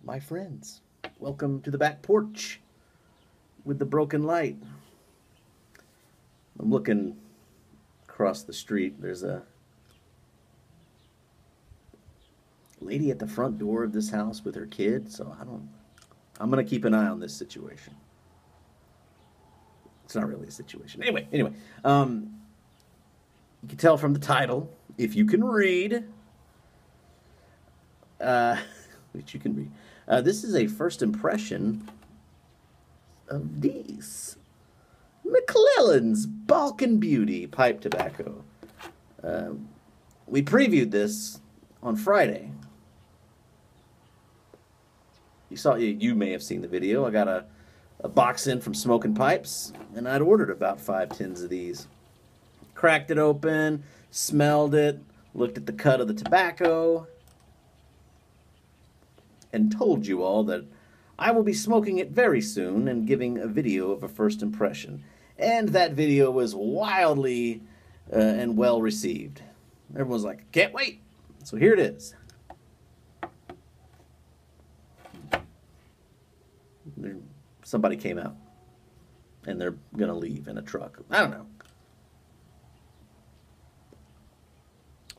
my friends. Welcome to the back porch with the broken light. I'm looking across the street. There's a lady at the front door of this house with her kid, so I'm going to keep an eye on this situation. It's not really a situation. Anyway, you can tell from the title, if you can read, which you can read. This is a first impression of these. McClelland's Balkan Beauty pipe tobacco. We previewed this on Friday. You may have seen the video. I got a box in from Smoking Pipes, and I'd ordered about 5 tins of these. Cracked it open, smelled it, looked at the cut of the tobacco, and told you all that I will be smoking it very soon and giving a video of a first impression. And that video was wildly and well received. Everyone's like, can't wait. So here it is. Somebody came out and they're going to leave in a truck. I don't know.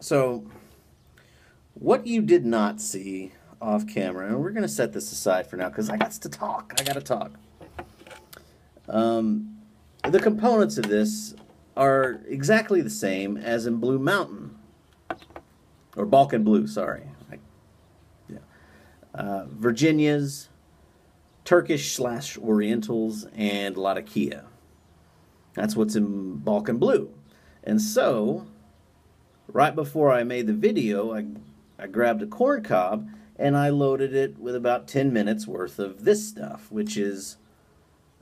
So what you did not see off camera, and we're going to set this aside for now because I got to talk. I got to talk. The components of this are exactly the same as in Blue Mountain, or Balkan Blue, sorry. Virginias, Turkish/Orientals, and a lot of Kia. That's what's in Balkan Blue. And so, right before I made the video, I grabbed a corn cob and I loaded it with about 10 minutes worth of this stuff, which is,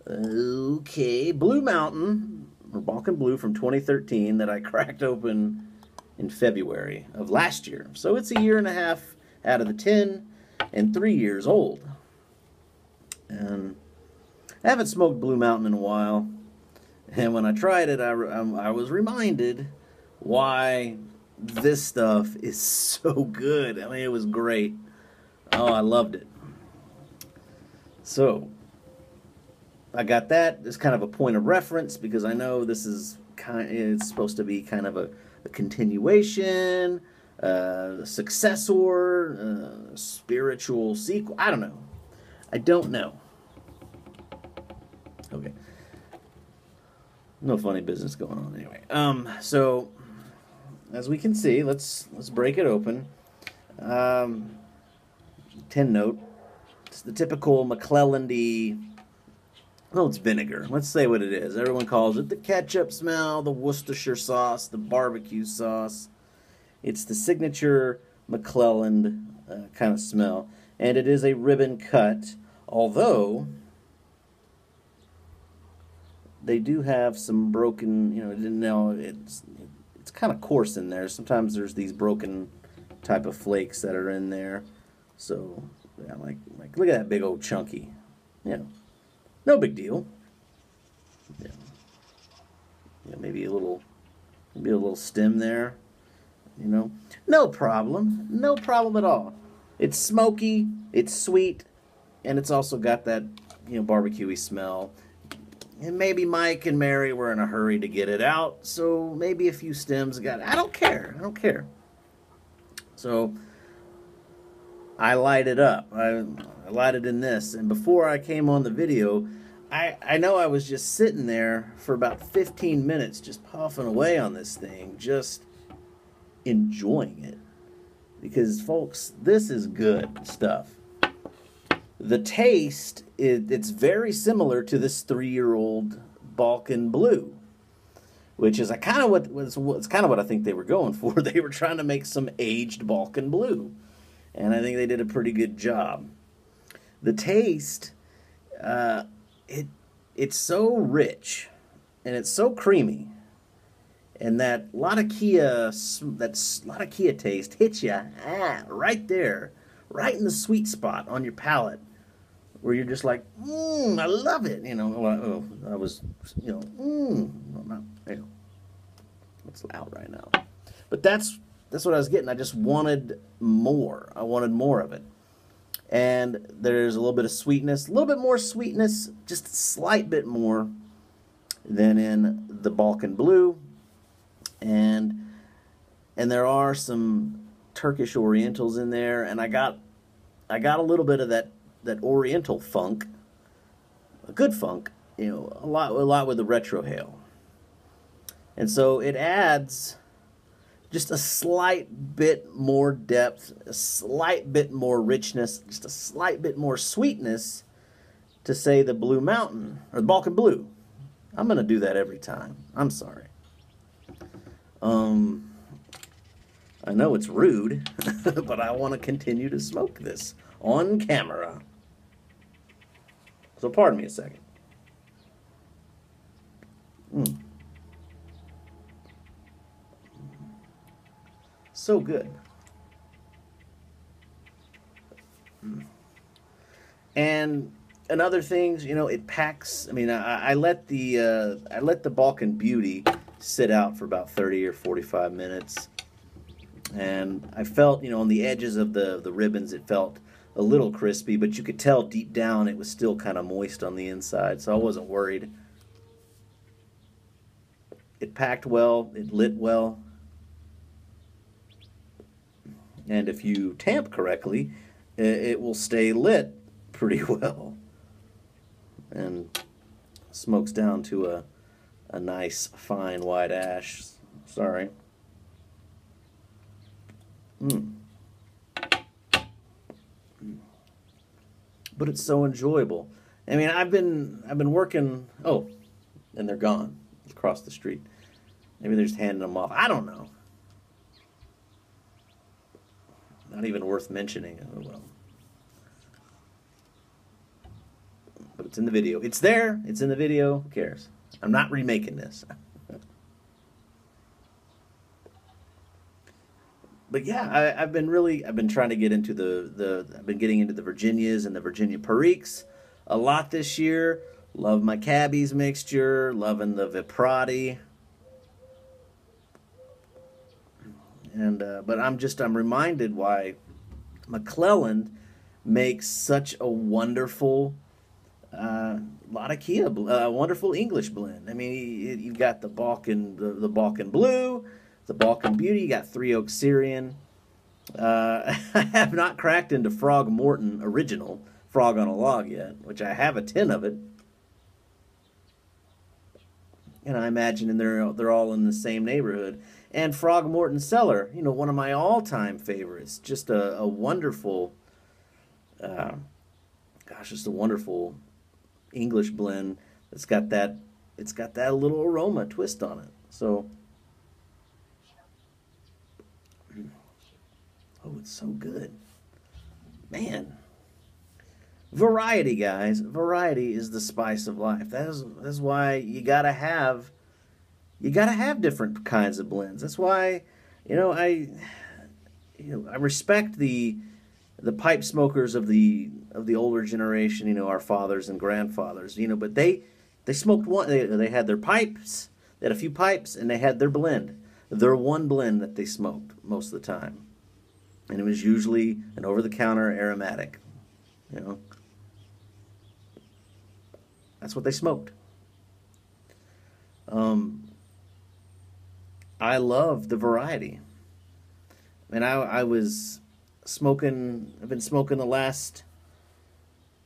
Blue Mountain, or Balkan Blue from 2013 that I cracked open in February of last year. So it's a year and a half out of the tin and 3 years old. And I haven't smoked Blue Mountain in a while. And when I tried it, I was reminded why this stuff is so good. I mean, it was great. Oh, I loved it. So I got that as kind of a point of reference because I know this is it's supposed to be kind of a continuation, a successor, spiritual sequel. I don't know. I don't know. Okay. No funny business going on anyway. So as we can see, let's break it open. 10 note. It's the typical McClelland-y. Well, it's vinegar. Let's say what it is. Everyone calls it the ketchup smell, the Worcestershire sauce, the barbecue sauce. It's the signature McClelland kind of smell. And it is a ribbon cut, although they do have some broken, it's kind of coarse in there. Sometimes there's these broken type of flakes that are in there. So, yeah, like look at that big old chunky. No big deal. Yeah, maybe a little stem there. No problem. No problem at all. It's smoky, it's sweet, and it's also got that, barbecue-y smell. And maybe Mike and Mary were in a hurry to get it out, so maybe a few stems got it. I don't care. So I light it up. I light it in this, and before I came on the video, I know I was just sitting there for about 15 minutes just puffing away on this thing, just enjoying it. Because, folks, this is good stuff. The taste, it's very similar to this 3-year-old Balkan Blue, which is kind of what I think they were going for. They were trying to make some aged Balkan Blue, and I think they did a pretty good job. The taste, it's so rich, and it's so creamy. And that lot of Kia taste hits you right there, right in the sweet spot on your palate, where you're just like, I love it. It's loud right now. But that's what I was getting. I just wanted more. I wanted more of it. And there's a little bit of sweetness, a little bit more sweetness, just a slight bit more than in the Balkan Blue. And there are some Turkish Orientals in there, and I got a little bit of that Oriental funk, a good funk, you know, a lot with the retrohale. And so it adds just a slight bit more depth, a slight bit more richness, just a slight bit more sweetness to, say, the Blue Mountain, or the Balkan Blue. I'm going to do that every time. I'm sorry. I know it's rude, but I want to continue to smoke this on camera. So pardon me a second. So good. And other things, you know, it packs. I mean, I let the Balkan Beauty sit out for about 30 or 45 minutes, and I felt, you know, on the edges of the ribbons, it felt a little crispy, but you could tell deep down it was still kind of moist on the inside, so I wasn't worried. It packed well, it lit well, and if you tamp correctly, it will stay lit pretty well, and smokes down to a nice fine white ash. Sorry. But it's so enjoyable. I mean, I've been working. Oh, and they're gone across the street. Maybe they're just handing them off. I don't know. Not even worth mentioning. Oh well. But it's in the video. It's there. It's in the video. Who cares? I'm not remaking this. But yeah, I've been trying to get into I've been getting into the Virginias and the Virginia Periques a lot this year. Love my Cabbies mixture, loving the Viprati. And but I'm reminded why McClelland makes such a wonderful Latakia, wonderful English blend. I mean, you've got the Balkan Blue, the Balkan Beauty. You got Three Oak Syrian. I have not cracked into Frog Morton Original, Frog on a Log yet, which I have a tin of it. And I imagine they're all in the same neighborhood. And Frog Morton Cellar, you know, one of my all-time favorites. Just a wonderful, just a wonderful English blend. It's got that little aroma twist on it. So, oh, it's so good, man. Variety, guys. Variety is the spice of life. That's why you gotta have different kinds of blends. That's why, I respect the pipe smokers of the older generation. Our fathers and grandfathers. But they smoked one. They had their pipes. They had a few pipes, and they had their blend. Their one blend that they smoked most of the time, and it was usually an over-the-counter aromatic. That's what they smoked. I love the variety. And I've been smoking the last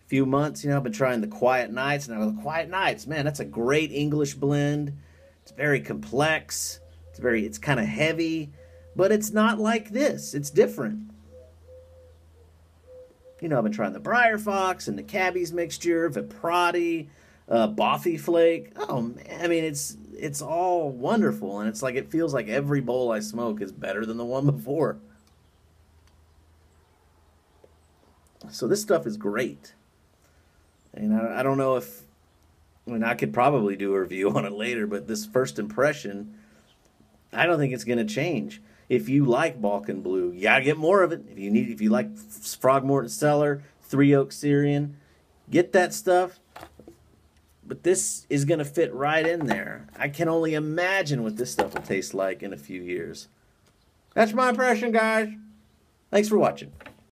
few months. I've been trying the Quiet Nights. Now, the Quiet Nights, man, that's a great English blend. It's very complex. It's kind of heavy, but it's not like this. It's different. I've been trying the Briar Fox and the Cabbies mixture, Viprati, Boffy Flake. Oh, man, I mean, it's all wonderful, and it's like it feels like every bowl I smoke is better than the one before. So this stuff is great. And I don't know if, I could probably do a review on it later, but this first impression, I don't think it's going to change. If you like Balkan Blue, you gotta get more of it. If you like Frog Morton Cellar, Three Oak Syrian, get that stuff. But this is gonna fit right in there. I can only imagine what this stuff will taste like in a few years. That's my impression, guys. Thanks for watching.